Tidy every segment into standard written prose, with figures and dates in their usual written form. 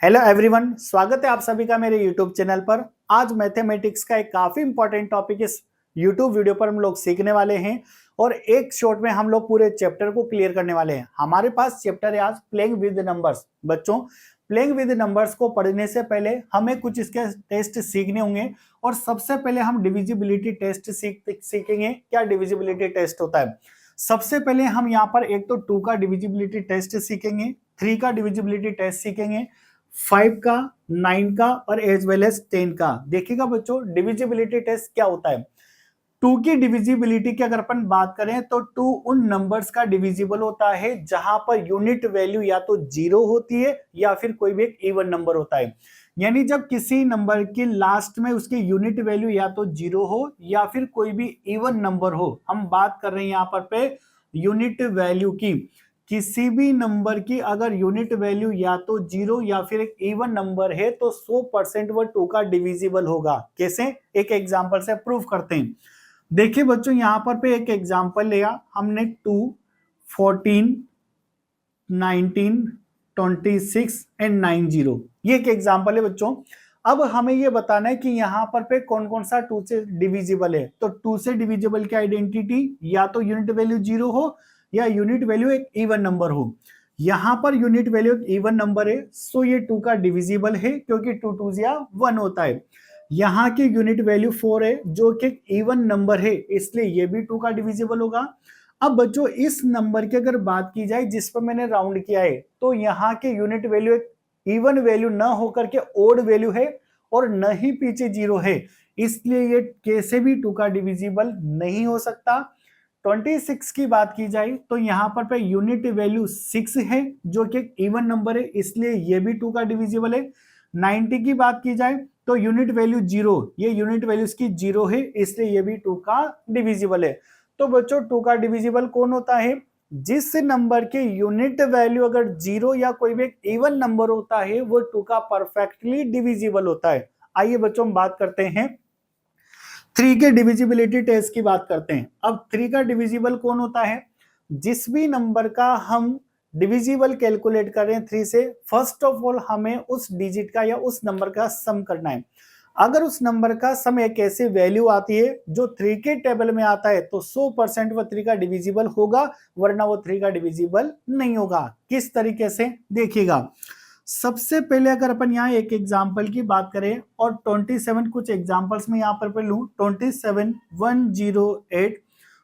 Hello everyone, स्वागत है आप सभी का मेरे यूट्यूब चैनल पर। आज मैथमेटिक्स का एक काफी इंपॉर्टेंट टॉपिक इस यूट्यूब वीडियो पर हम लोग सीखने वाले हैं और एक शॉट में हम लोग पूरे चैप्टर को क्लियर करने वाले हैं। हमारे पास चैप्टर है आज प्लेइंग विद नंबर्स। बच्चों, प्लेइंग विद नंबर्स को पढ़ने से पहले हमें कुछ इसके टेस्ट सीखने होंगे और सबसे पहले हम डिविजिबिलिटी टेस्ट सीखेंगे। क्या डिविजिबिलिटी टेस्ट होता है? सबसे पहले हम यहाँ पर एक तो 2 का डिविजिबिलिटी टेस्ट सीखेंगे, 3 का डिविजिबिलिटी टेस्ट सीखेंगे, 5 का, 9 का और एज वेल एज 10 का। देखिएगा बच्चों, डिविजिबिलिटी टेस्ट क्या होता है। 2 की डिविजिबिलिटी की अगर अपन बात करें तो 2 उन नंबर्स का डिविजिबल होता है जहां पर यूनिट वैल्यू या तो 0 होती है या फिर कोई भी एक इवन नंबर होता है। यानी जब किसी नंबर की लास्ट में उसकी यूनिट वैल्यू या तो 0 हो या फिर कोई भी इवन नंबर हो। हम बात कर रहे हैं यहाँ पर पे यूनिट वैल्यू की। किसी भी नंबर की अगर यूनिट वैल्यू या तो 0 या फिर एक इवन नंबर है तो 100% वो 2 का डिविजिबल होगा। कैसे? एक एग्जांपल से प्रूव करते हैं। देखिए बच्चों, यहां पर पे एक एग्जांपल लिया हमने 2, 14, 19, 26 एंड 90। ये एक एग्जांपल है बच्चों। अब हमें ये बताना है कि यहाँ पर पे कौन कौन सा 2 से डिविजिबल है। तो 2 से डिविजिबल की आइडेंटिटी या तो यूनिट वैल्यू 0 हो या यूनिट वैल्यू एक इवन नंबर हो। यहां पर यूनिट वैल्यू एक इवन नंबर है, सो ये 2 का डिविजिबल है क्योंकि 2 2 या 1 होता है। यहाँ की यूनिट वैल्यू 4 है जो कि एक इवन नंबर है, इसलिए ये भी 2 का डिविजिबल होगा। अब बच्चों, इस नंबर की अगर बात की जाए जिस पर मैंने राउंड किया है तो यहाँ के यूनिट वैल्यू एक इवन वैल्यू न होकर के ओड वैल्यू है और न ही पीछे 0 है, इसलिए ये कैसे भी 2 का डिविजिबल नहीं हो सकता। 26 की बात की जाए तो यहाँ पर पे यूनिट वैल्यू 6 है जो कि एक इवन नंबर है, इसलिए ये भी 2 का डिविजिबल है। 90 की बात की जाए तो यूनिट वैल्यू 0, ये यूनिट वैल्यू इसकी 0 है, इसलिए ये भी 2 का डिविजिबल है। तो बच्चों, 2 का डिविजिबल कौन होता है? जिस नंबर के यूनिट वैल्यू अगर 0 या कोई भी इवन नंबर होता है वो 2 का परफेक्टली डिविजिबल होता है। आइए बच्चों, हम बात करते हैं 3 के डिविजिबिलिटी टेस्ट की बात करते हैं। अब 3 का डिविजिबल कौन होता है? जिस भी नंबर का हम डिविजिबल कैलकुलेट कर रहे हैं 3 से, फर्स्ट ऑफ ऑल हमें उस डिजिट का या उस नंबर का सम करना है। अगर उस नंबर का सम एक ऐसी वैल्यू आती है जो 3 के टेबल में आता है तो 100% वो 3 का डिविजिबल होगा, वरना वो 3 का डिविजिबल नहीं होगा। किस तरीके से? देखिएगा, सबसे पहले अगर अपन यहाँ एक एग्जाम्पल की बात करें और 27 कुछ एग्जाम्पल्स में यहाँ पर लूं, 27, 108,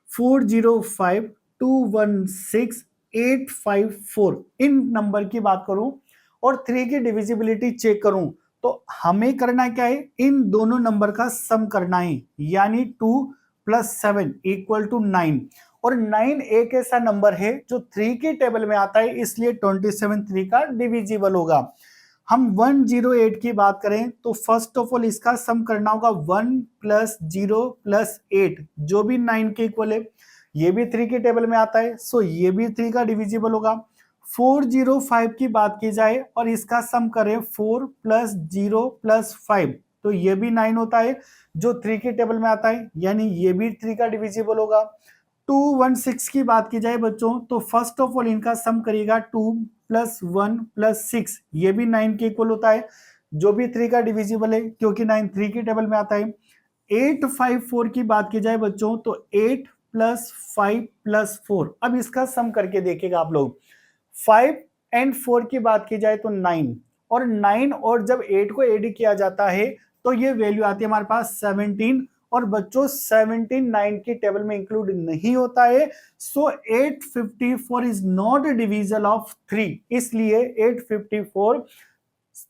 405, 216, 854 इन नंबर की बात करूं और 3 की डिविजिबिलिटी चेक करूं तो हमें करना क्या है? इन दोनों नंबर का सम करना है, यानी 2 + 7 = 9 और 9 एक ऐसा नंबर है जो 3 के टेबल में आता है, इसलिए 27 3 का डिविजिबल होगा। हम 108 की बात करें तो फर्स्ट ऑफ ऑल इसका सम करना होगा 1 + 0 + 8 जो भी 9 के इक्वल है, ये भी 3 के टेबल में आता है, सो ये भी 3 का डिविजिबल होगा। 405 की बात की जाए और इसका सम करें 4 + 0 + 5 तो ये भी 9 होता है जो 3 के टेबल में आता है, यानी ये भी 3 का डिविजिबल होगा। 216 की बात की जाए बच्चों तो फर्स्ट ऑफ ऑल इनका सम करिएगा 2 + 1 + 6 ये भी 9 के इक्वल होता है, जो भी 3 का डिविजिबल है क्योंकि 9 3 के टेबल में आता है। 854 की बात की जाए बच्चों तो 8 + 5 + 4, अब इसका सम करके देखिएगा आप लोग। 5 एंड 4 की बात की जाए तो 9 और 9 और जब 8 को ऐड किया जाता है तो ये वैल्यू आती है हमारे पास 17 और बच्चों 17 9 के टेबल में इंक्लूड नहीं होता है, सो 854 इज नॉट डिविजल ऑफ 3, इसलिए 854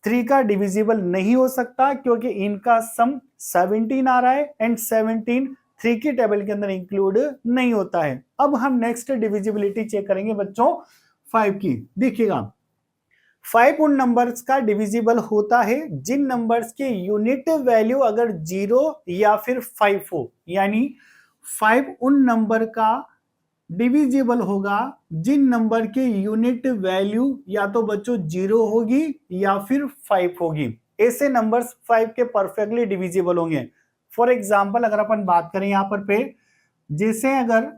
3 का डिविजिबल नहीं हो सकता क्योंकि इनका सम 17 आ रहा है एंड 17 3 के टेबल के अंदर इंक्लूड नहीं होता है। अब हम नेक्स्ट डिविजिबिलिटी चेक करेंगे बच्चों 5 की। देखिएगा, 5 उन नंबर्स का डिविजिबल होता है जिन नंबर्स के यूनिट वैल्यू अगर 0 या फिर 5 हो, यानी 5 उन नंबर का डिविजिबल होगा जिन नंबर के यूनिट वैल्यू या तो बच्चों 0 होगी या फिर 5 होगी। ऐसे नंबर्स 5 के परफेक्टली डिविजिबल होंगे। फॉर एग्जाम्पल अगर अपन बात करें यहाँ पर पे, जैसे अगर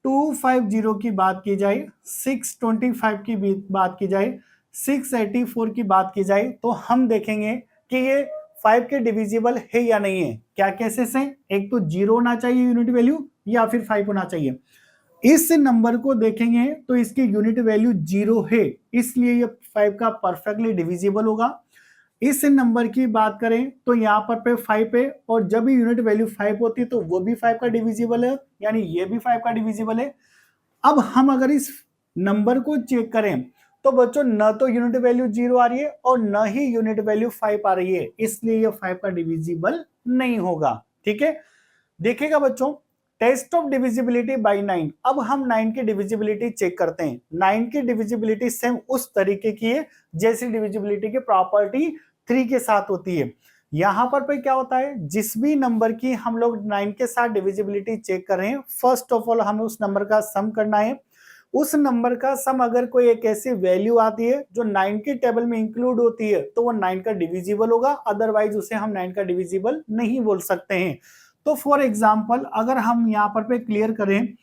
250 की बात की जाए, 625 की बात की जाए, 684 की बात की जाए तो हम देखेंगे कि ये 5 के डिविजिबल है या नहीं है। क्या केसेस हैं, एक तो 0 होना चाहिए यूनिट वैल्यू या फिर 5 होना चाहिए। इस नंबर को देखेंगे तो इसकी यूनिट वैल्यू 0 है, इसलिए ये 5 का परफेक्टली डिविजिबल होगा। इस नंबर की बात करें तो यहाँ पर पे 5 है और जब भी यूनिट वैल्यू 5 होती है तो वो भी 5 का डिविजिबल है, यानी ये भी 5 का डिविजिबल है। अब हम अगर इस नंबर को चेक करें तो बच्चों न तो यूनिट वैल्यू 0 आ रही है और न ही यूनिट वैल्यू 5 आ रही है, इसलिए ये 5 का डिविजिबल नहीं होगा। ठीक है, देखिएगा बच्चों, टेस्ट ऑफ डिविजिबिलिटी बाय 9। अब हम 9 की डिविजिबिलिटी चेक करते हैं। 9 की डिविजिबिलिटी सेम उस तरीके की है जैसी डिविजिबिलिटी की प्रॉपर्टी 3 के साथ होती है। यहां पर क्या होता है, जिस भी नंबर की हम लोग 9 के साथ डिविजिबिलिटी चेक कर रहे हैं, फर्स्ट ऑफ ऑल हमें उस नंबर का सम करना है। उस नंबर का सम अगर कोई एक ऐसी वैल्यू आती है जो 9 की टेबल में इंक्लूड होती है तो वो 9 का डिविजिबल होगा, अदरवाइज उसे हम 9 का डिविजिबल नहीं बोल सकते हैं। तो फॉर एग्जाम्पल अगर हम यहाँ पर क्लियर करें,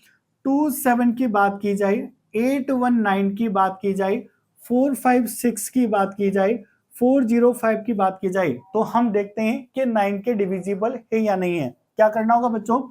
27 की बात की जाए, 819 की बात की जाए, 456 की बात की जाए, 405 की बात की जाए, तो हम देखते हैं कि 9 के डिविजिबल है या नहीं है। क्या करना होगा बच्चों,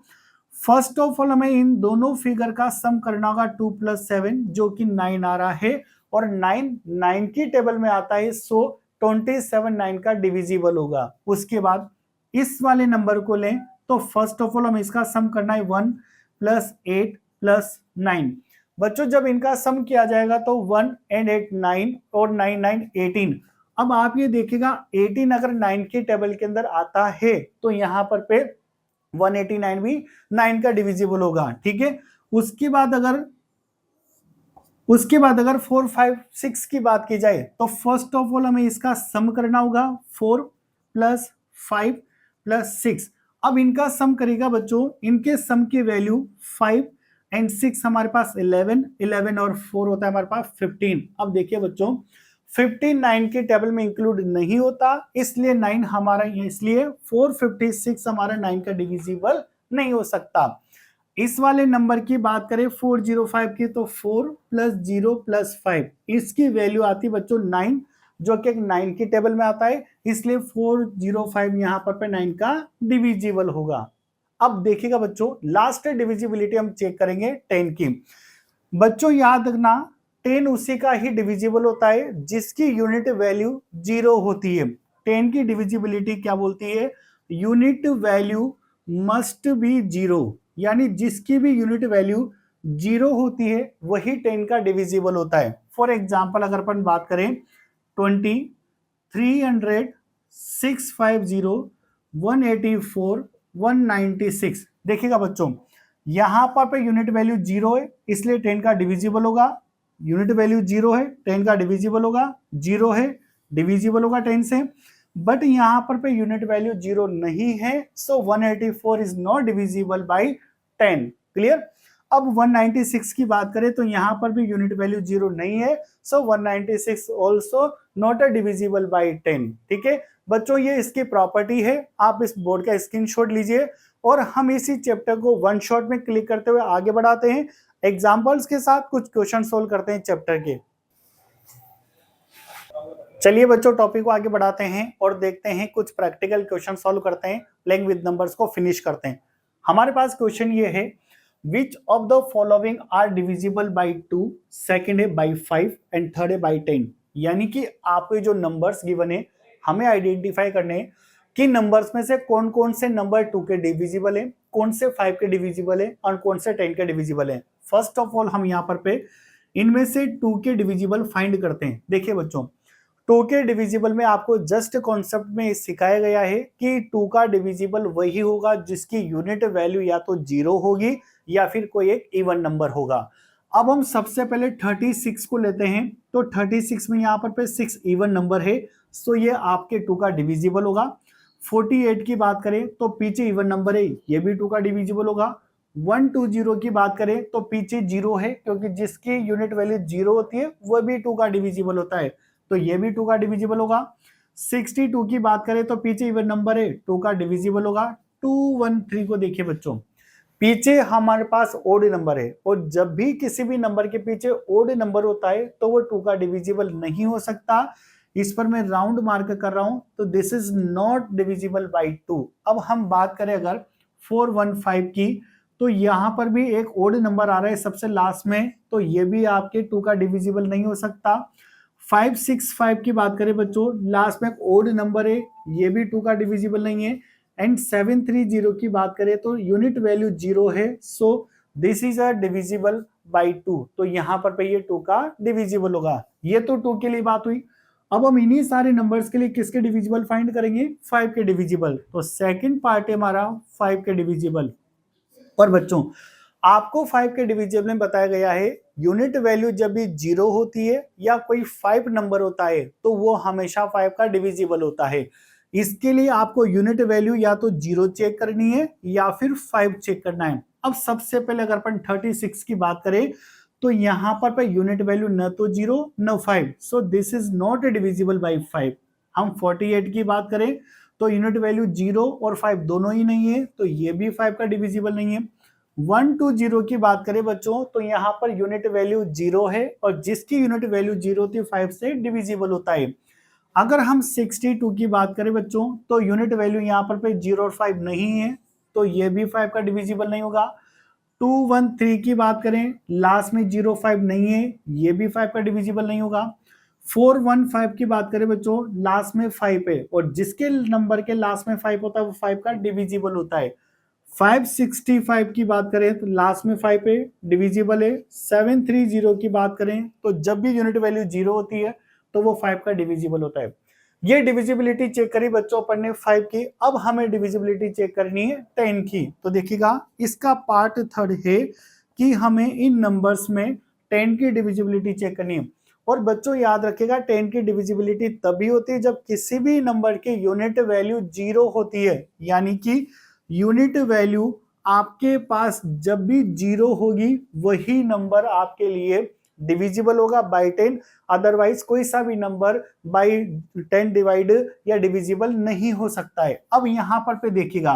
फर्स्ट ऑफ ऑल हमें इन दोनों फिगर का सम करना होगा 2 + 7 जो कि 9 आ रहा है, और 9 की टेबल में आता है, सो 27 9 का डिविजिबल होगा। उसके बाद इस वाले नंबर को लें तो फर्स्ट ऑफ ऑल हम इसका सम करना है 1 + 8 + 9। बच्चों जब इनका सम किया जाएगा तो 1 and 8 9 और 9 9 18। अब आप ये देखिएगा 18 अगर 9 की टेबल के अंदर आता है तो यहां पर पे 189 भी 9 का डिविजिबल होगा। ठीक है, उसके बाद अगर 4 5 6 की बात की जाए तो फर्स्ट ऑफ ऑल हमें इसका सम करना होगा 4 + 5 + 6। अब इनका सम करेगा बच्चों, इनके सम की वैल्यू 5 and 6 हमारे पास 11 11 और 4 होता है हमारे पास 15। अब देखिए बच्चों 15 9 के टेबल में इंक्लूड नहीं होता, इसलिए 9 हमारा, इसलिए 456 हमारा 9 का डिविजिबल नहीं हो सकता। इस वाले नंबर की बात करें 405 की तो 4 + 0 + 5, इसकी वैल्यू आती है बच्चों 9, जो कि 9 की टेबल में आता है, इसलिए 405 यहां पर पे 9 का डिविजिबल होगा। अब देखिएगा बच्चों लास्ट डिविजिबिलिटी हम चेक करेंगे 10 की। बच्चों याद रखना 10 उसी का ही डिविजिबल होता है जिसकी यूनिट वैल्यू 0 होती है। 10 की डिविजिबिलिटी क्या बोलती है, यूनिट वैल्यू मस्ट बी 0, यानी जिसकी भी यूनिट वैल्यू 0 होती है वही 10 का डिविजिबल होता है। फॉर एग्जाम्पल अगर अपन बात करें 20 300 650 184 196, देखिएगा बच्चों यहां पर यूनिट वैल्यू 0 है इसलिए 10 का डिविजिबल होगा, यूनिट वैल्यू 0 है 10 का डिविजिबल होगा, 0 है डिविजिबल होगा 10 से, बट यहां पर यूनिट वैल्यू 0 नहीं है, सो 184 is not divisible by 10। Clear. अब 196 की बात करें तो यहां पर भी यूनिट वैल्यू 0 नहीं है, सो 196 also not a divisible by 10। ठीक है बच्चों, ये इसकी प्रॉपर्टी है, आप इस बोर्ड का स्क्रीनशॉट लीजिए और हम इसी चैप्टर को वन शॉट में क्लिक करते हुए आगे बढ़ाते हैं, एग्जाम्पल्स के साथ कुछ क्वेश्चन सोल्व करते हैं चैप्टर के। चलिए बच्चों टॉपिक को आगे बढ़ाते हैं और देखते हैं कुछ प्रैक्टिकल क्वेश्चन सॉल्व करते हैं, प्लेइंग विद नंबर्स को फिनिश करते हैं। हमारे पास क्वेश्चन ये है, which of the following are divisible by 2, second है बाय 5 एंड थर्ड है बाय 10। यानी कि आपके जो नंबर्स गिवन है हमें आइडेंटिफाई करने हैं कि नंबर्स में से कौन कौन से नंबर 2 के डिविजिबल है, कौन से 5 के डिविजिबल है और कौन से 10 के डिविजिबल है। फर्स्ट ऑफ ऑल हम यहाँ पर पे इनमें से 2 के डिविजिबल फाइंड करते हैं। देखिए बच्चों 2 के डिविजिबल में आपको जस्ट कॉन्सेप्ट में सिखाया गया है कि 2 का डिविजिबल वही होगा जिसकी यूनिट वैल्यू या तो 0 होगी या फिर कोई एक इवन नंबर होगा। अब हम सबसे पहले 36 को लेते हैं, तो 36 में यहाँ पर 6 इवन नंबर है, सो ये आपके 2 का डिविजिबल होगा। 48 की बात करें तो पीछे इवन नंबर है, ये भी 2 का डिविजिबल होगा। 120 की बात करें तो पीछे 0 है क्योंकि जिसकी यूनिट वैल्यू 0 होती है वह भी 2 का डिविजिबल होता है, तो ये भी 2 का डिविजिबल होगा। 62 की बात करें तो पीछे इवन नंबर है, 2 का डिविजिबल होगा। 213 को देखिए बच्चों, पीछे हमारे पास ओड नंबर है, और जब भी किसी भी नंबर के पीछे ओड नंबर होता है तो वो 2 का डिविजिबल नहीं हो सकता। इस पर मैं राउंड मार्क कर रहा हूं, तो this is not divisible by 2। अब हम बात करें अगर 415 की, तो यहां पर भी एक ओड नंबर आ रहा है सबसे लास्ट में, तो ये भी आपके 2 का डिविजिबल नहीं हो सकता। 565 की बात करें बच्चों, लास्ट में एक ओड नंबर है, ये भी 2 का डिविजिबल नहीं है। एंड 730 की बात करें तो यूनिट वैल्यू 0 है, so this is a divisible by 2, तो यहां पर पे ये 2 का डिविजिबल होगा। ये तो 2 के लिए बात हुई। अब हम इन्हीं सारे नंबर्स के लिए किसके डिविजिबल फाइंड करेंगे? 5 के डिविजिबल। तो सेकंड पार्ट है हमारा 5 के डिविजिबल। और बच्चों, आपको 5 के डिविजिबल में बताया गया है यूनिट वैल्यू जब भी 0 होती है या कोई 5 नंबर होता है तो वो हमेशा 5 का डिविजिबल होता है। इसके लिए आपको यूनिट वैल्यू या तो 0 चेक करनी है या फिर 5 चेक करना है। अब सबसे पहले अगर अपन 36 की बात करें तो यहां पर यूनिट वैल्यू न तो 0 न 5, so this is not divisible by 5। हम 48 की बात करें तो यूनिट वैल्यू 0 और 5 दोनों ही नहीं है, तो ये भी 5 का डिविजिबल नहीं है। 120 की बात करें बच्चों, तो यहाँ पर यूनिट वैल्यू 0 है, और जिसकी यूनिट वैल्यू 0 थी 5 से डिविजिबल होता है। अगर हम 62 की बात करें बच्चों, तो यूनिट वैल्यू यहाँ पर पे 0 और 5 नहीं है, तो ये भी 5 का डिविजिबल नहीं होगा। 213 की बात करें, लास्ट में 05 नहीं है, ये भी 5 का डिविजिबल नहीं होगा। 415 की बात करें बच्चों, लास्ट में 5 है, और जिसके नंबर के लास्ट में 5 होता है वो 5 का डिविजिबल होता है। 565 की बात करें तो लास्ट में 5 है, डिविजिबल है। 730 की बात करें तो जब भी यूनिट वैल्यू 0 होती है तो वो 5 का डिविजिबल होता है। ये डिविजिबिलिटी चेक करी बच्चों अपन ने 5 की। अब हमें डिविजिबिलिटी चेक करनी है 10 की। तो देखिएगा, इसका पार्ट थर्ड है कि हमें इन नंबर्स में 10 की डिविजिबिलिटी चेक करनी है। और बच्चों याद रखिएगा, 10 की डिविजिबिलिटी तभी होती है जब किसी भी नंबर की यूनिट वैल्यू 0 होती है, यानी कि यूनिट वैल्यू आपके पास जब भी 0 होगी वही नंबर आपके लिए डिविजिबल होगा बाई 10। अदरवाइज कोई सा भी नंबर बाई 10 डिवाइड या डिविजिबल नहीं हो सकता है। अब यहां पर पे देखिएगा,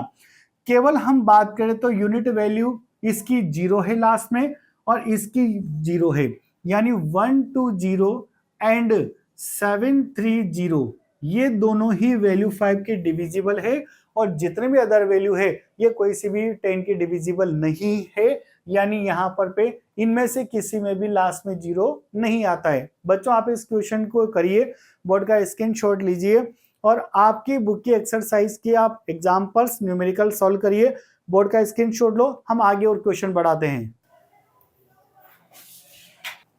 केवल हम बात करें तो यूनिट वैल्यू इसकी 0 है लास्ट में, और इसकी 0 है, यानी 120 एंड 730 ये दोनों ही वैल्यू 5 के डिविजिबल है, और जितने भी अदर वैल्यू है ये कोई सी भी 10 के डिविजिबल नहीं है, यानी यहां पर पे इनमें से किसी में भी लास्ट में 0 नहीं आता है। बच्चों, आप इस क्वेश्चन को करिए, बोर्ड का स्क्रीनशॉट लीजिए, और आपकी बुक की एक्सरसाइज की आप एग्जाम्पल्स न्यूमेरिकल सॉल्व करिए, बोर्ड का स्क्रीनशॉट लो। हम आगे और क्वेश्चन बढ़ाते हैं।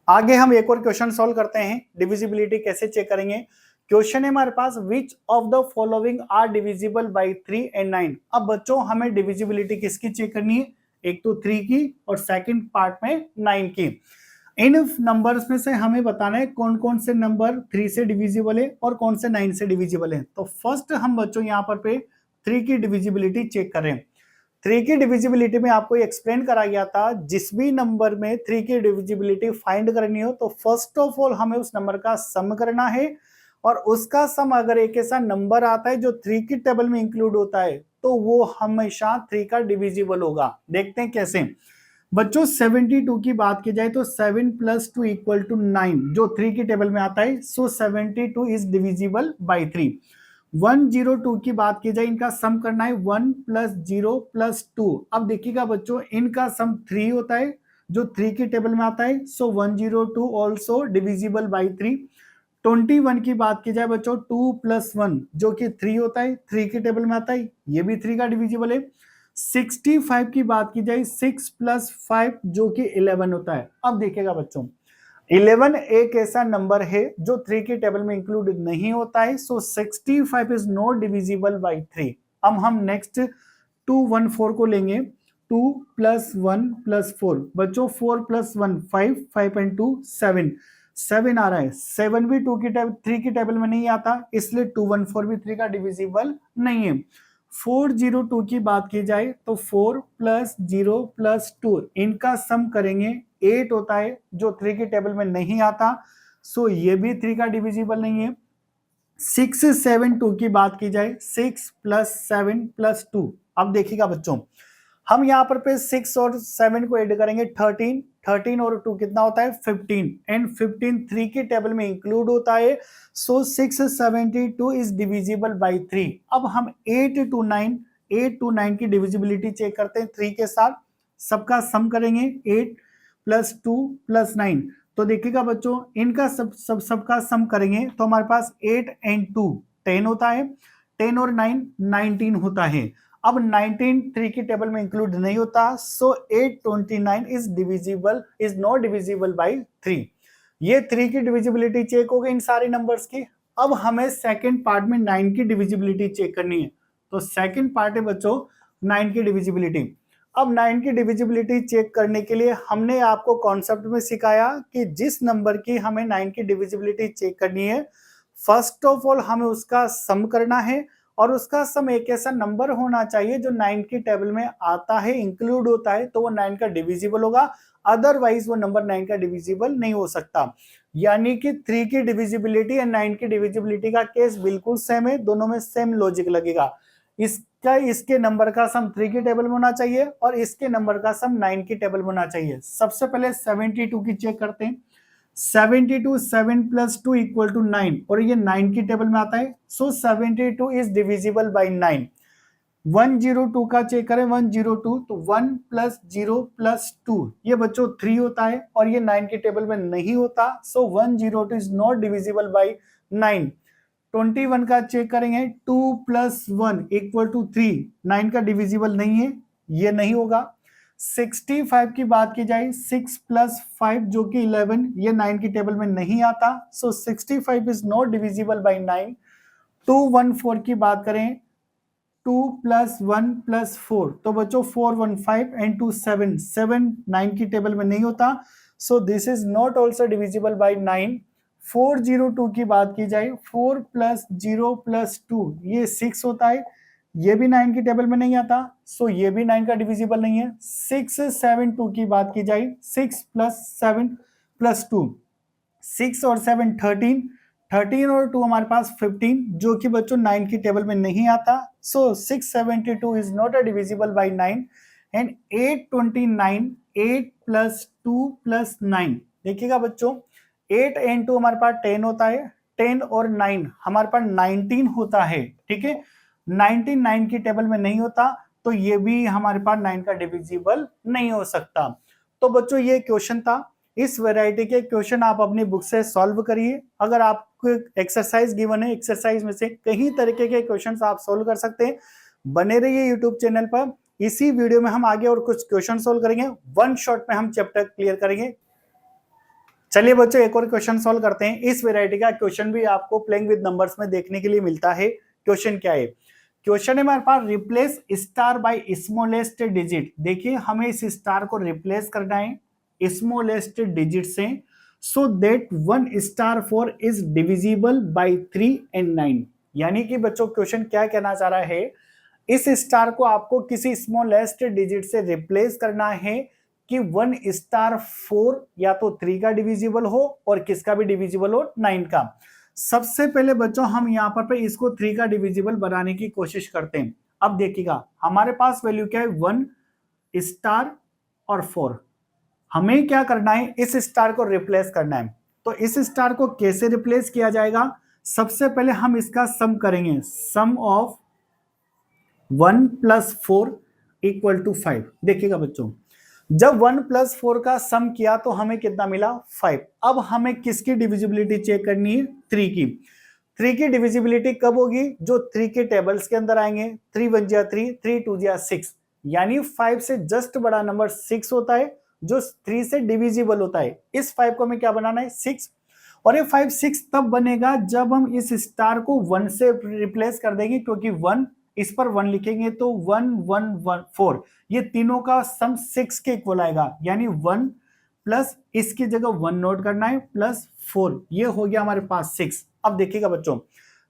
आगे हम एक और क्वेश्चन सॉल्व करते हैं। डिविजिबिलिटी कैसे चेक करेंगे? क्वेश्चन है हमारे पास, which of the following are divisible by 3 and 9। अब बच्चों, हमें डिविजिबिलिटी किसकी चेक करनी है? एक तो 3 की और सेकंड पार्ट में 9 की। इन नंबर्स में से हमें बताना है कौन कौन से नंबर 3 से डिविजिबल है और कौन से 9 से डिविजिबल है। तो फर्स्ट हम बच्चों यहाँ पर पे 3 की डिविजिबिलिटी चेक करें। 3 की डिविजिबिलिटी में आपको एक्सप्लेन करा गया था, जिस भी नंबर में 3 की डिविजिबिलिटी फाइंड करनी हो तो फर्स्ट ऑफ ऑल हमें उस नंबर का सम करना है, और उसका सम अगर एक ऐसा नंबर आता है जो 3 की टेबल में इंक्लूड होता है तो वो हमेशा 3 का डिविजिबल होगा। देखते हैं कैसे। बच्चों, 72 की बात की जाए तो 7 + 2 = 9 जो 3 की टेबल में आता है, सो 72 इज डिविजिबल बाई 3। 102 की बात की जाए, इनका सम करना है 1 + 0 + 2। अब देखिएगा बच्चों, इनका सम 3 होता है जो 3 की टेबल में आता है, सो 102 ऑल्सो डिविजिबल बाई 3। 21 की बात की जाए बच्चों, 2 + 1 जो कि 3 होता है, 3 की टेबल में आता है, ये भी 3 का डिविजिबल है। 65 की बात की जाए, 6 + 5 जो कि 11 होता है। अब देखिएगा बच्चों, 11 एक ऐसा नंबर है जो 3 की टेबल में इंक्लूड नहीं होता है, सो 65 इज नॉट डिविजिबल बाई 3। अब हम नेक्स्ट 214 को लेंगे। 2 + 1 + 4 बच्चों, 4 + 1 5, 5 × 2 7, 7 आ रहा है। 7 भी 3 की टेबल में नहीं आता, इसलिए 214 भी 3 का डिविजिबल नहीं है। 402 की बात की जाए तो 4 + 0 + 2 इनका सम करेंगे, 8 होता है जो 3 की टेबल में नहीं आता, सो ये भी 3 का डिविजिबल नहीं है। 672 की बात की जाए, 6 + 7 + 2। अब देखिएगा बच्चों, हम यहाँ पर पे 6 और 7 को ऐड करेंगे 13, 13 और 2 कितना होता है 15, एंड 15 3 की टेबल में इंक्लूड होता है। सो 672 इज डिविजिबल बाई 3। अब हम 8 to 9 की डिविजिबिलिटी चेक करते हैं 3 के साथ, सबका सम करेंगे 8 + 2 + 9। तो देखिएगा बच्चों, इनका सबका सम करेंगे तो हमारे पास 8 and 2 10 होता है, 10 और 9 19 होता है। अब 19 3 की टेबल में इंक्लूड नहीं होता, सो 829 इज नॉट डिविजिबल बाई 3। ये 3 की डिविजिबिलिटी चेक हो गई इन सारे नंबर्स की। अब हमें सेकंड पार्ट में 9 की डिविजिबिलिटी चेक करनी है। तो सेकंड पार्ट है बच्चों 9 की डिविजिबिलिटी। अब 9 की डिविजिबिलिटी चेक करने के लिए हमने आपको कॉन्सेप्ट में सिखाया कि जिस नंबर की हमें 9 की डिविजिबिलिटी चेक करनी है, फर्स्ट ऑफ ऑल हमें उसका सम करना है, और उसका सम एक ऐसा नंबर होना चाहिए जो 9 की टेबल में आता है, इंक्लूड होता है, तो वो 9 का डिविजिबल होगा, अदरवाइज वो नंबर 9 का डिविजिबल नहीं हो सकता। यानी कि 3 की डिविजिबिलिटी और 9 की डिविजिबिलिटी का केस बिल्कुल सेम है, दोनों में सेम लॉजिक लगेगा। इसके नंबर का सम 3 की टेबल में होना चाहिए और इसके नंबर का सम 9 की टेबल में होना चाहिए। सबसे पहले 72 की चेक करते हैं। 72 7 + 2 = 9 और ये 9 की टेबल में आता है, सो 72 इज डिविजिबल बाई 9। 102 का चेक करें, 102 तो 1 + 0 + 2 ये बच्चों 3 होता है और ये 9 की टेबल में नहीं होता, सो 102 इज नॉट डिविजिबल बाई 9। 21 का चेक करेंगे, 2 + 1 = 3, 9 का डिविजिबल नहीं है, ये नहीं होगा। 65 की बात की जाए, 6 + 5 जो कि 11, ये 9 की टेबल में नहीं आता, सो 65 इज नॉट डिविजिबल बाई 9। 214 की बात करें, 2 + 1 + 4 तो बच्चों 415 एंड 2 7, 7 9 की टेबल में नहीं होता, so this is not also divisible by 9। 402 की बात की जाए, 4 + 0 + 2 ये 6 होता है, ये भी 9 की टेबल में नहीं आता, सो ये भी 9 का डिविजिबल नहीं है। 672 की बात की जाए, 6 + 7 + 2 6 और 7 13, 13 और 2 हमारे पास 15 जो कि बच्चों 9 की टेबल में नहीं आता, सो 672 is not a divisible by 9। And 829 8 + 2 + 9 देखिएगा बच्चों, 8 and 2 हमारे पास 10 होता है, 10 और 9 हमारे पास 19 होता है, ठीक है। 19 9 की टेबल में नहीं होता, तो ये भी हमारे पास 9 का डिविजिबल नहीं हो सकता। तो बच्चों ये क्वेश्चन था। इस वैरायटी के क्वेश्चन आप अपनी बुक से सॉल्व करिए। अगर आपको एक्सरसाइज गिवन है, एक्सरसाइज में से कई तरीके के क्वेश्चंस आप सॉल्व कर सकते हैं। बने रहिए यूट्यूब चैनल पर। इसी वीडियो में हम आगे और कुछ क्वेश्चन सॉल्व करेंगे, वन शॉट में हम चैप्टर क्लियर करेंगे। चलिए बच्चों एक और क्वेश्चन सॉल्व करते हैं। इस वैरायटी का क्वेश्चन भी आपको प्लेइंग विद नंबर्स में देखने के लिए मिलता है। क्वेश्चन क्या है? क्वेश्चन है हमारे पास, replace star by smallest digit. देखिए हमें इस स्टार को रिप्लेस करना है स्मॉलेस्ट डिजिट से, so that 1 star 4 is divisible by 3 and 9। यानी कि बच्चों क्वेश्चन क्या कहना चाह रहा है, इस स्टार को आपको किसी स्मॉलेस्ट डिजिट से रिप्लेस करना है कि 1 स्टार 4 या तो 3 का डिविजिबल हो और किसका भी डिविजिबल हो 9 का। सबसे पहले बच्चों हम यहाँ पर इसको 3 का डिविजिबल बनाने की कोशिश करते हैं। अब देखिएगा हमारे पास वैल्यू क्या है, 1 स्टार और 4। हमें क्या करना है, इस स्टार को रिप्लेस करना है। तो इस स्टार को कैसे रिप्लेस किया जाएगा, सबसे पहले हम इसका सम करेंगे, सम ऑफ 1 + 4 = 5। देखिएगा बच्चों, जब 1 + 4 का सम किया तो हमें कितना मिला, 5। अब हमें किसकी डिविजिबिलिटी चेक करनी है, 3 की। 3 की डिविजिबिलिटी कब होगी, जो 3 के टेबल्स के अंदर आएंगे। 3 × 1 = 3, 3 × 2 = 6, यानी 5 से जस्ट बड़ा नंबर 6 होता है जो 3 से डिविजिबल होता है। इस 5 को हमें क्या बनाना है, 6। और ये 5 6 तब बनेगा जब हम इस स्टार को 1 से रिप्लेस कर देंगे, क्योंकि 1 इस पर 1 लिखेंगे तो 1 1 1 4, ये तीनों का सम 6 के इक्वल आएगा। यानी 1 प्लस इसकी जगह 1 नोट करना है प्लस 4, ये हो गया हमारे पास 6। अब देखिएगा बच्चों,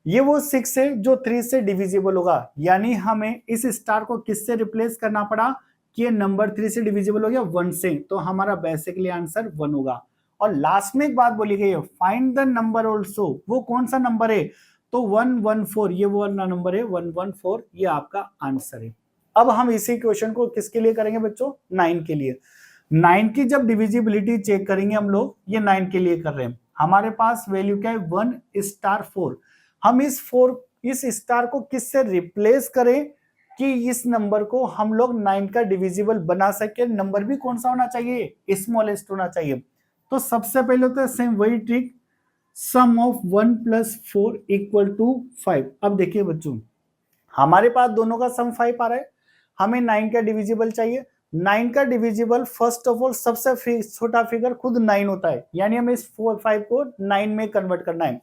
ये वो 6 है जो 3 से डिविजिबल होगा, यानी हमें इस स्टार को किससे रिप्लेस करना पड़ा कि ये नंबर 3 से डिविजिबल हो गया 1 से, तो हमारा बेसिकली आंसर 1 होगा। और लास्ट में एक बात बोली गई है, फाइंड द नंबर ऑल्सो, वो कौन सा नंबर है, तो 114, ये वो नंबर है 114, ये आपका आंसर है। अब हम इसी क्वेश्चन को किसके लिए करेंगे बच्चों, 9 के लिए। 9 की जब डिविजिबिलिटी चेक करेंगे हम लोग, ये 9 के लिए कर रहे हैं, हमारे पास वैल्यू क्या है 1 स्टार 4। हम इस स्टार को किससे रिप्लेस करें कि इस नंबर को हम लोग 9 का डिविजिबल बना सके। नंबर भी कौन सा होना चाहिए, स्मॉलेस्ट होना चाहिए। तो सबसे पहले तो सेम वही ट्रिक, सम ऑफ 1 + 4 = 5। अब देखिए बच्चों, हमारे पास दोनों का सम 5 आ रहा है, हमें 9 का डिविजिबल चाहिए। 9 का डिविजिबल फर्स्ट ऑफ ऑल सबसे छोटा फिगर खुद 9 होता है, यानी हमें इस 5 को 9 में कन्वर्ट करना है।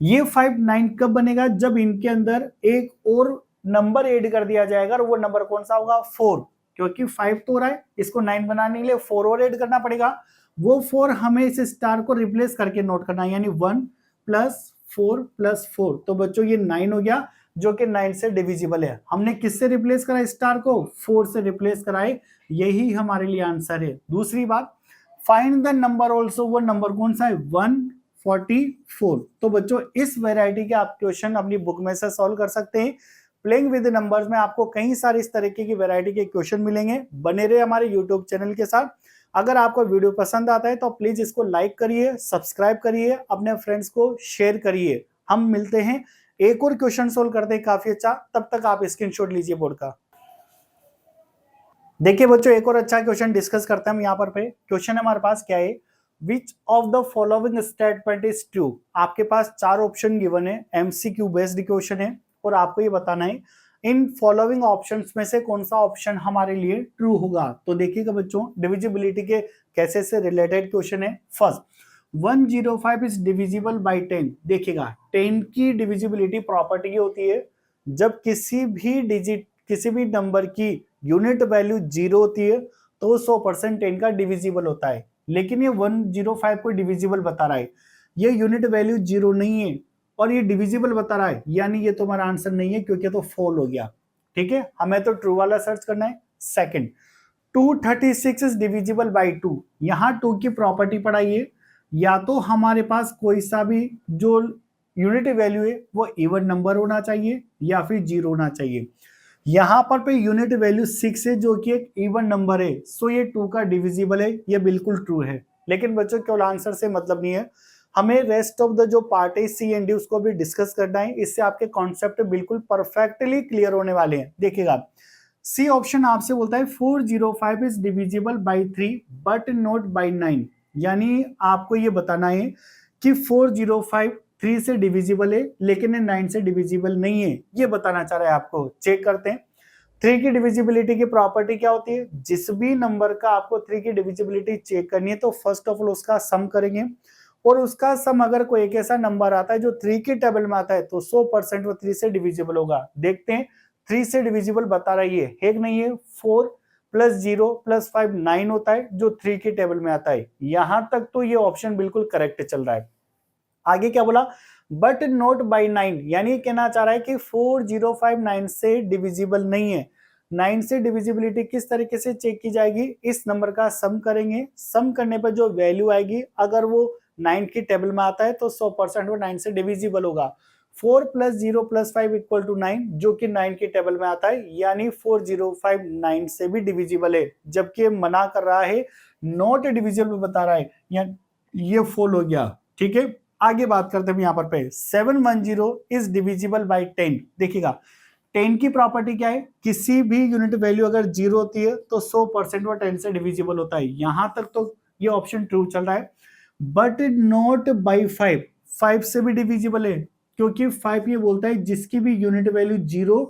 ये 5 9 कब बनेगा, जब इनके अंदर एक और नंबर ऐड कर दिया जाएगा, और वो नंबर कौन सा होगा, 4। क्योंकि 5 तो हो रहा है, इसको 9 बनाने के लिए 4 और ऐड करना पड़ेगा। वो 4 हमें इस स्टार को रिप्लेस करके नोट करना है, यानी 1 + 4 + 4। तो बच्चों ये 9 हो गया, जो कि 9 से डिविजिबल है। हमने किससे रिप्लेस करा स्टार को, 4 से रिप्लेस कराए, यही हमारे लिए आंसर है। दूसरी बात, फाइंड द नंबर ऑल्सो, वो नंबर कौन सा है, 144। तो बच्चों इस वैरायटी के आप क्वेश्चन अपनी बुक में से सॉल्व कर सकते हैं। प्लेइंग विद नंबर्स में आपको कई सारे इस तरीके की वैरायटी के क्वेश्चन मिलेंगे। बने रहे हमारे यूट्यूब चैनल के साथ। अगर आपको वीडियो पसंद आता है तो प्लीज इसको लाइक करिए, सब्सक्राइब करिए, अपने फ्रेंड्स को शेयर करिए। हम मिलते हैं, एक और क्वेश्चन सोल्व करते हैं काफी अच्छा, तब तक आप स्क्रीनशॉट लीजिए बोर्ड का। देखिए बच्चों, एक और अच्छा क्वेश्चन डिस्कस करते हैं हम यहाँ पर पे। क्वेश्चन हमारे पास क्या है, which of the following statement is true. आपके पास 4 ऑप्शन गिवन है, एमसीक्यू बेस्ड क्वेश्चन है, और आपको ये बताना है इन फॉलोइंग ऑप्शंस में से कौन सा ऑप्शन हमारे लिए ट्रू होगा। तो देखिएगा बच्चों, डिविजिबिलिटी के कैसे से रिलेटेड क्वेश्चन है। First, 105 is divisible bye 10। देखिएगा 10 की डिविजिबिलिटी प्रॉपर्टी ये होती है, जब किसी भी नंबर की यूनिट वैल्यू 0 होती है तो 100% 10 का डिविजिबल होता है। लेकिन ये 105 को डिविजिबल बता रहा है, ये यूनिट वैल्यू 0 नहीं है और ये डिविजिबल बता रहा है, यानी ये तुम्हारा आंसर नहीं है, क्योंकि तो फॉल हो गया। ठीक है, हमें तो ट्रू वाला सर्च करना है। Second, 236 is divisible by 2। यहाँ 2 की प्रॉपर्टी पढ़ाइए, या तो हमारे पास कोई सा भी जो यूनिट वैल्यू है वो इवन नंबर होना चाहिए या फिर 0 होना चाहिए। यहां पर पे यूनिट वैल्यू 6 है, जो कि एक इवन नंबर है, सो ये 2 का डिविजिबल है, ये बिल्कुल ट्रू है। लेकिन बच्चों केवल आंसर से मतलब नहीं है, हमें रेस्ट ऑफ द जो पार्ट है सी एंड डी उसको भी डिस्कस करना है। इससे आपके कॉन्सेप्ट बिल्कुल परफेक्टली क्लियर होने वाले हैं। देखिएगा, सी ऑप्शन आपसे बोलता है 405 is divisible by 3 but not by 9। यानी आपको ये बताना है कि 405 3 से डिविजिबल है, लेकिन 9 से डिविजिबल नहीं है, ये बताना चाह रहा है आपको। चेक करते हैं 3 की डिविजिबिलिटी की प्रॉपर्टी क्या होती है। जिस भी नंबर का आपको 3 की डिविजिबिलिटी चेक करनी है तो फर्स्ट ऑफ ऑल उसका सम करेंगे, और उसका सम अगर कोई एक ऐसा नंबर आता है जो 3 की टेबल में आता है तो 100% वो 3 से डिविजिबल होगा। देखते हैं 3 से डिविजिबल बता रही है कि नहीं है। 4 + 0 + 5 9 होता है, जो 3 की टेबल में आता है। यहां तक तो ये ऑप्शन बिल्कुल करेक्ट चल रहा है। आगे क्या बोला, बट नॉट बाय 9, यानी कहना चाह रहा है कि 405 9 से डिविजिबल नहीं है। 9 से डिविजिबिलिटी किस तरीके से चेक की जाएगी, इस नंबर का सम करेंगे, सम करने पर जो वैल्यू आएगी अगर वो 9 की टेबल में आता है तो 100% वो 9 से डिविजिबल होगा। 4 + 0 + 5 = 9, जो कि 9 की टेबल में आता है, यानी 405 9 से भी डिविजिबल है, जबकि मना कर रहा है, नॉट डिविजिबल बता रहा है, ये फॉल हो गया। ठीक है, आगे बात करते हैं यहाँ पर पे 710 इज डिविजिबल बाय 10। देखिएगा 10 की प्रॉपर्टी क्या है, किसी भी यूनिट वैल्यू अगर 0 होती है तो 100% वो 10 से डिविजिबल होता है। यहां तक तो ये ऑप्शन ट्रू चल रहा है, बट नॉट बाय 5। 5 से भी डिविजिबल है, क्योंकि 5 ये बोलता है जिसकी भी यूनिट वैल्यू 0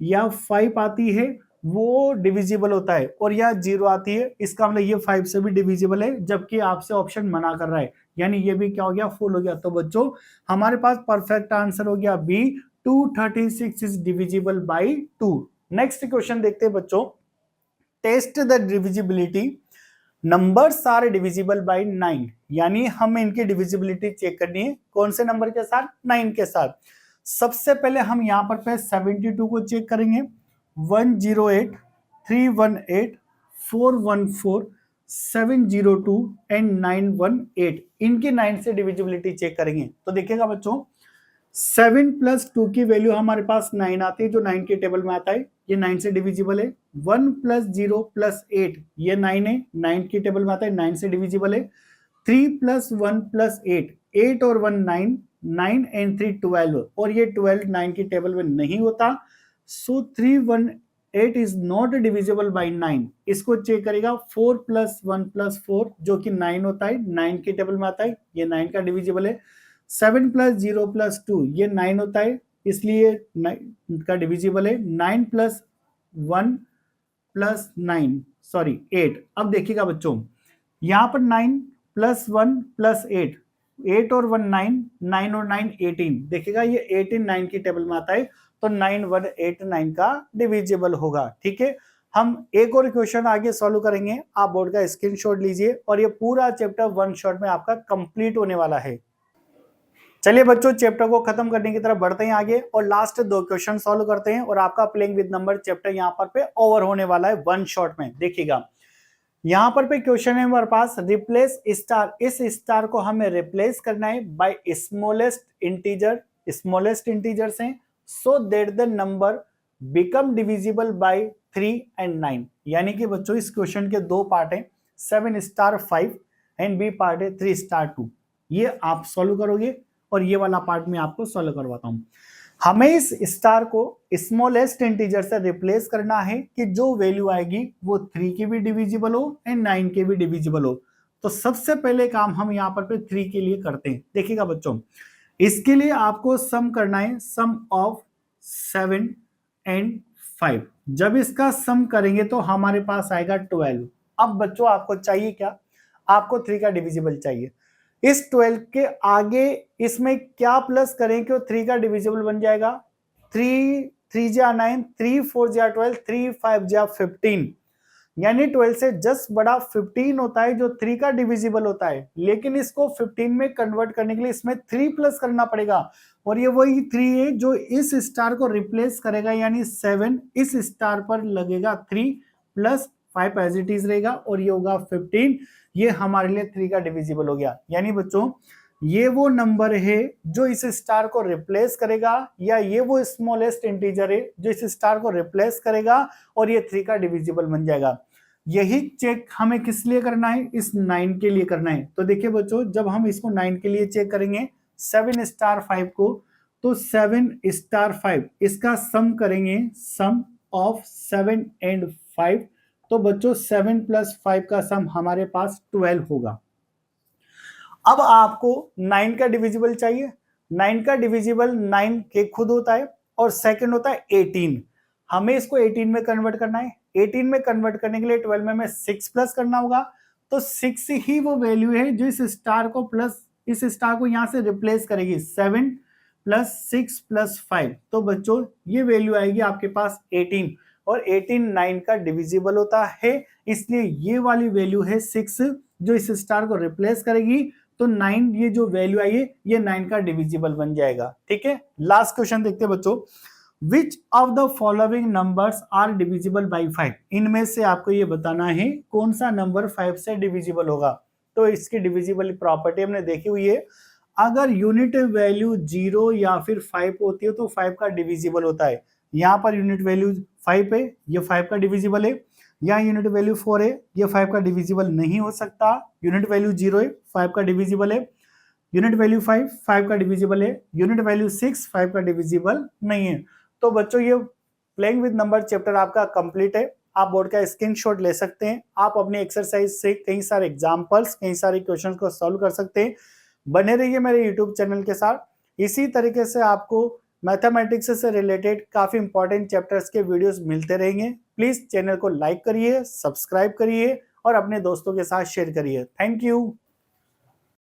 या 5 आती है वो डिविजिबल होता है, और या 0 आती है, इसका मतलब ये 5 से भी डिविजिबल है, जबकि आपसे ऑप्शन मना कर रहा है, यानी ये भी क्या हो गया, फुल हो गया। तो बच्चों हमारे पास परफेक्ट आंसर हो गया B, 236 is divisible by 2। Next question देखते हैं बच्चों, test the divisibility, numbers are divisible by 9, यानी हमें इनकी डिविजिबिलिटी चेक करनी है, कौन से नंबर के साथ, 9 के साथ। सबसे पहले हम यहां पर पे 72 को चेक करेंगे, 108 318 414 702 एंड 918, इनकी 9 से डिविजिबिलिटी चेक करेंगे। तो देखिएगा बच्चों, 7 प्लस 2 की वैल्यू हमारे पास 9 आती है, जो 9 के टेबल में आता है, ये 9 से डिविजिबल है। 1 प्लस 0 प्लस 8, ये 9 है, 9 की टेबल में आता है, 9 से डिविजिबल है। 3 प्लस 1 प्लस 8, 8 और 1 9, 9 एंड 3 12, और ये 12 9 की टेबल में नहीं होता। सो 318 इज नॉट डिविजिबल बाई 9। इसको चेक करेगा 4 प्लस 1 प्लस 4, जो कि 9 होता है, 9 की टेबल में आता है, ये 9 का डिविजिबल है। 7 प्लस 0 प्लस 2, ये 9 होता है, इसलिए 9 का डिविजिबल है। 9 प्लस 1 प्लस 9, सॉरी 8। अब देखिएगा बच्चों, यहां पर 9 प्लस 1 प्लस 8, 8 और 1 9, 9 और 9 18। देखिएगा ये 18 9 की टेबल में आता है, तो 9 1 8 9 का डिविजिबल होगा। ठीक है, हम एक और क्वेश्चन आगे सॉल्व करेंगे। आप बोर्ड का स्क्रीनशॉट लीजिए, और ये पूरा चैप्टर वन शॉट में आपका कंप्लीट होने वाला है। चलिए बच्चों, चैप्टर को खत्म करने की तरफ बढ़ते हैं आगे, और लास्ट 2 क्वेश्चन सॉल्व करते हैं, और आपका प्लेइंग विद नंबर चैप्टर यहाँ पर पे ओवर होने वाला है वन शॉट में। देखिएगा यहाँ पर पे क्वेश्चन है हमारे पास, रिप्लेस स्टार। इस स्टार को हमें रिप्लेस करना है by smallest integer, smallest integers हैं, so that the number become divisible by 3 and 9। यानी कि बच्चों इस क्वेश्चन के 2 पार्ट हैं, 7 स्टार 5 एंड बी पार्ट है 3 स्टार 2। ये आप सॉल्व करोगे, और ये वाला पार्ट में आपको सॉल्व करवाता हूं। हमें इस स्टार को स्मॉलेस्ट इंटीजर से रिप्लेस करना है कि जो वैल्यू आएगी वो 3 की भी डिविजिबल हो एंड 9 के भी डिविजिबल हो। तो सबसे पहले काम हम यहाँ पर 3 के लिए करते हैं। देखिएगा बच्चों, इसके लिए आपको सम करना है, सम ऑफ 7 एंड 5। जब इसका सम करेंगे तो हमारे पास आएगा 12। अब बच्चों आपको चाहिए क्या? आपको 3 का डिविजिबल चाहिए। इस 12 के आगे इसमें क्या प्लस करें कि 3 का डिविजिबल बन जाएगा? 3 3 जा 9, 3 4 जा 12, 3 5 जा 15। यानी 12 से जस्ट बड़ा 15 होता है जो 3 का डिविजिबल होता है, लेकिन इसको 15 में कन्वर्ट करने के लिए इसमें 3 प्लस करना पड़ेगा, और ये वही 3 है जो इस स्टार को रिप्लेस करेगा। यानी 7 इस स्टार पर लगेगा, 3 प्लस 5 एज इट इज रहेगा, और ये होगा 15। ये हमारे लिए 3 का डिविजिबल हो गया। यानी बच्चों ये वो नंबर है जो इस स्टार को रिप्लेस करेगा, या ये वो स्मॉलेस्ट इंटीजर है जो इस स्टार को रिप्लेस करेगा, और ये 3 का डिविजिबल बन जाएगा। यही चेक हमें किस लिए करना है? इस 9 के लिए करना है। तो देखिए बच्चों, जब हम इसको 9 के लिए चेक करेंगे 7 स्टार 5 को, तो 7 स्टार 5 इसका सम करेंगे, सम ऑफ 7 एंड 5। तो बच्चों 7 प्लस 5 का सम हमारे पास 12 होगा। अब आपको 9 का डिविजिबल चाहिए। 9 का डिविजिबल 9 के खुद होता है, और सेकंड होता है 18। हमें इसको 18 में कन्वर्ट करना है। 18 में कन्वर्ट करने के लिए 12 में हमें 6 प्लस करना होगा। तो 6 ही वो वैल्यू है जो इस स्टार को प्लस, इस स्टार को यहां से रिप्लेस करेगी। 7 प्लस 6 प्लस 5, तो बच्चों ये वैल्यू आएगी आपके पास 18, और 18 9 का डिविजिबल होता है, इसलिए ये वाली वैल्यू है 6 जो इस स्टार को रिप्लेस करेगी। तो 9 ये जो वैल्यू आई है ये 9 का डिविजिबल बन जाएगा। ठीक है, लास्ट क्वेश्चन देखते हैं बच्चों, which of the following numbers are divisible by 5। इनमें से आपको ये बताना है कौन सा नंबर 5 से डिविजिबल होगा। तो इसकी डिविजिबल प्रॉपर्टी हमने देखी हुई है, अगर यूनिट वैल्यू 0 या फिर 5 होती है तो 5 का डिविजिबल होता है। यहाँ पर यूनिट वैल्यू 5 है, ये 5 का डिविजिबल है। यहाँ यूनिट वैल्यू 4 है, ये 5 का डिविजिबल नहीं हो सकता। यूनिट वैल्यू 0 है, 5 का डिविजिबल है। यूनिट वैल्यू 5 5 का डिविजिबल है। यूनिट वैल्यू 6 5 का डिविजिबल नहीं है। तो बच्चों ये प्लेइंग विद नंबर चैप्टर आपका कंप्लीट है। आप बोर्ड का स्क्रीनशॉट ले सकते हैं। आप अपने एक्सरसाइज से कई सारे एग्जाम्पल्स, कई सारे क्वेश्चन को सॉल्व कर सकते हैं। बने रहिए मेरे यूट्यूब चैनल के साथ। इसी तरीके से आपको मैथमेटिक्स से रिलेटेड काफी इंपॉर्टेंट चैप्टर्स के वीडियोस मिलते रहेंगे। प्लीज चैनल को लाइक करिए, सब्सक्राइब करिए, और अपने दोस्तों के साथ शेयर करिए। Thank you.